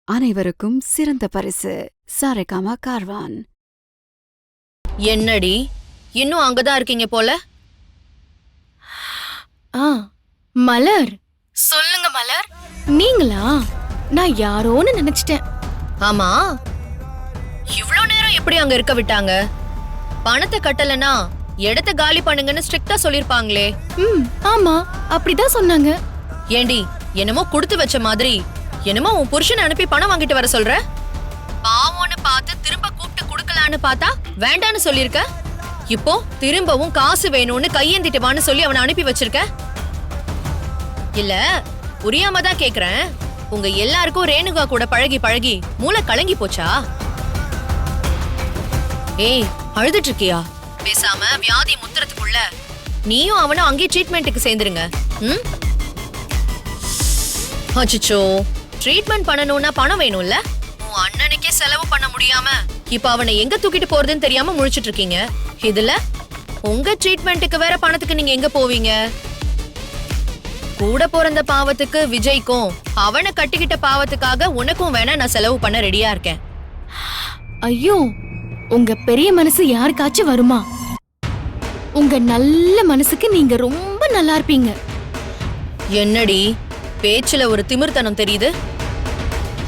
அனைவருக்கும் சிறந்த பரிசு சாரேகாமா கார்வான். என்னடி இன்னும் அங்கதான் இருக்கீங்க போல? மலர், சொல்லுங்க மலர். நீங்களா? நான் யாரோன்னு நினைச்சிட்டேன். ஆமா, இவ்ளோ நேரம் எப்படி அங்க இருக்க விட்டாங்க? பணத்தை கட்டலனா இடத்த காலி பண்ணுங்கன்னு ஸ்ட்ரிக்ட்டா சொல்லிருப்பாங்களே. ஆமா, அப்படிதான் சொன்னாங்க. ஏண்டி என்னமோ குடுத்து வச்ச மாதிரி என்னமோ உன் புருஷனை அனுப்பி பணம் வாங்கிட்டு வர சொல்ற? பாவோன்னு பார்த்து திரும்ப கூப்பிட்டு குடுக்கலான்னு பார்த்தா வேண்டான்னு சொல்லிருக்க. இப்போ திரும்பவும் காசு வேணும்னு கையேந்திட்டு வான்னு சொல்லி அவனை அனுப்பி வச்சிருக்க. இல்ல புரியாம தான் கேக்குறேன், உங்க எல்லாருக்கும் ரேணுகா கூட பழகி பழகி மூளை கலங்கி போச்சா? ஏய், அழுதுட்டு இருக்கியா? பேசாம வியாதி முத்துறதுக்குள்ள நீயும் அவனும் அங்கே ட்ரீட்மெண்ட்டுக்கு சேர்ந்துருங்க. அச்சோ, ட்ரீட்மெண்ட் பண்ணணும்னா பணம் வேணும்ல? உன் அண்ணனுக்கே செலவு பண்ண முடியாம இப்ப அவனை எங்க தூக்கிட்டு போறதுன்னு தெரியாம முழிச்சிட்டு இருக்கீங்க. இதுல உங்க ட்ரீட்மெண்ட்டுக்கு வேற பணத்துக்கு நீங்க எங்க போவீங்க? கூட பிறந்த பாவத்துக்கு விஜய்க்கும் அவனை கட்டிக்கிட்ட பாவத்துக்காக உனக்கும் வேணா நான் செலவு பண்ண ரெடியா இருக்கேன். ஐயோ, உங்க பெரிய மனசு யாருக்காச்சும் வருமா? உங்க நல்ல மனசுக்கு நீங்க ரொம்ப நல்லா இருப்பீங்க. என்னடி பேச்சுல ஒரு திமிர்த்தனம் தெரியுது?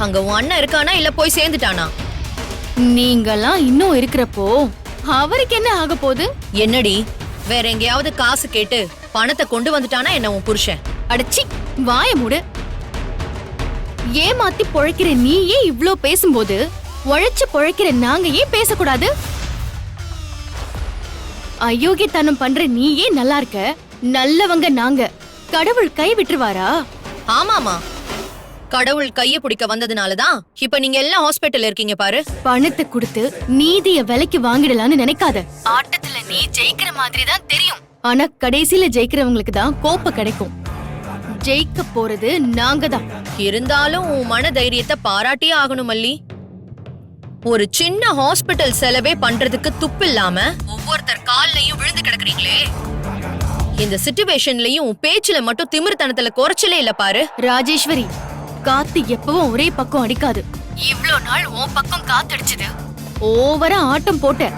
அங்க உன் அண்ணன் இருக்கானா இல்ல போய் சேர்ந்துட்டானா? நீங்கலாம் இன்னும் இருக்கிறப்போ அவருக்கு என்ன ஆக போகுது? என்னடி வேற எங்கேயாவது காசு கேட்டு பணத்தை கொண்டு வந்துட்டானா என்ன உன் புருஷன்? அடச்சி, வாய மூடு. ஏமாத்தி பொழைக்கிற நீயே இவ்ளோ பேசும்போது உழைச்சு பொழைக்கிற நாங்க ஏன் பேசக்கூடாது? அயோக்கியத்தனம் பண்ற நீயே நல்லா இருக்க, நல்லவங்க நாங்க. கடவுள் கை விட்டுருவாரா? ஆமாமா, கடவுள் கைய பிடிக்க வந்ததுனாலதான் இப்ப நீங்க எல்லாம் ஹாஸ்பிட்டல் இருக்கீங்க பாரு. பணத்தை கொடுத்து நீதிய விலைக்கு வாங்கிடலான்னு நினைக்காத. ஆட்டத்துல நீ ஜெயிக்கிற மாதிரி தான் தெரியும், ஆனா கடைசியில ஜெயிக்கிறவங்களுக்கு தான் கோப்ப கிடைக்கும். ஜெயிக்க போறது நாங்க தான். இருந்தாலும் உன் மன தைரியத்தை பாராட்டியே ஆகணும் மல்லி. ஒரு சின்ன ஹாஸ்பிட்டல் செலவே பண்றதுக்கு துப்பு இல்லாம ஒவ்வொருத்தர் கால்லையும் விழுந்து கிடக்குறீங்களே. இந்த சிச்சுவேஷன்லயும் பேச்சுல மட்டும் திமிர்த்தனத்துல குறைச்சலே இல்ல பாரு. ராஜேஸ்வரி, காத்து எப்பவும் ஒரே பக்கம் அடிக்காது. இவ்ளோ நாள் உன் பக்கம் காத்தடிச்சது, ஓவரா ஆட்டம் போட்ட.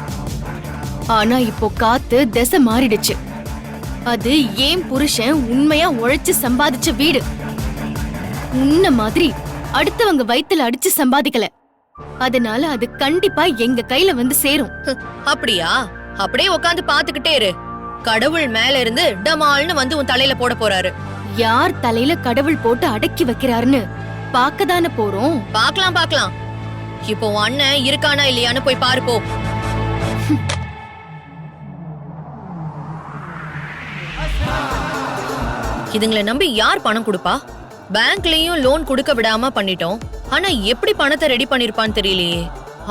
ஆனா இப்போ காத்து திசை மாறிடுச்சு. அது ஏன் புருஷன் உண்மையா உழைச்சு சம்பாதிச்ச வீடு. உன்ன மாதிரி அடுத்தவங்க வயித்துல அடிச்சு சம்பாதிக்கல. அதனால அது கண்டிப்பா எங்க கையில வந்து சேரும். அப்படியா? அப்படியே உட்காந்து பாத்துக்கிட்டே இரு. கடவுள் மேல இருந்து டமால்னு வந்து உன் தலையில போட போறாரு. யார் தலையில கடவுள் போட்டு அடக்கி வைக்கிறாருன்னு பாக்கதானே போறோம். பாக்கலாம் பாக்கலாம். இப்போ உன் அண்ணன் இருக்கானா இல்லையான்னு போய் பாரு போ. இதுங்களை நம்பி யார் பணம் கொடுப்பா? பேங்க்லயும் லோன் கொடுக்க விடாம பண்ணிட்டோம். ஆனா எப்படி பணத்தை ரெடி பண்ணிருப்பான்னு தெரியலையே.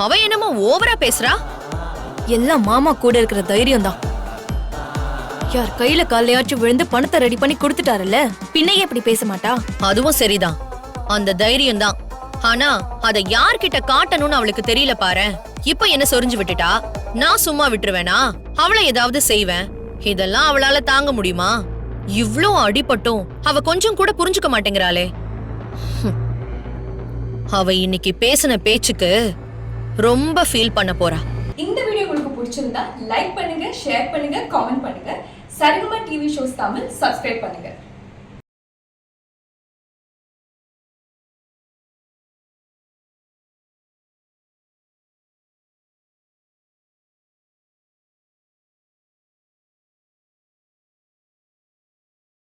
அவ என்னமோ ஓவரா பேசுறா. எல்லாம் மாமா கூட இருக்கிற தைரியம் தான். யார் கையில காலையாச்சும் விழுந்து பணத்தை ரெடி பண்ணி கொடுத்துட்டாருல்ல, பின்னையே எப்படி பேச மாட்டா? அதுவும் சரிதான், அந்த தைரியம் தான். ஆனா அத யார்கிட்ட காட்டணும்னு அவளுக்கு தெரியல பாரு. இப்ப என்ன சொரிஞ்சு விட்டுட்டா, நான் சும்மா விட்டுருவேனா? அவளை ஏதாவது செய்வேன். இதெல்லாம் அவளால தாங்க முடியுமா? இவ்ளோ அடிபட்டும் அவ கொஞ்சம் கூட புரிஞ்சுக்க மாட்டேங்கிறாளே. அவ இன்னைக்கு பேசின பேச்சுக்கு ரொம்ப ஃபீல் பண்ண போறா. இந்த வீடியோ உங்களுக்கு பிடிச்சிருந்தா லைக் பண்ணுங்க, ஷேர் பண்ணுங்க, காமெண்ட் பண்ணுங்க. Saregama TV shows Tamil subscribe பண்ணுங்க.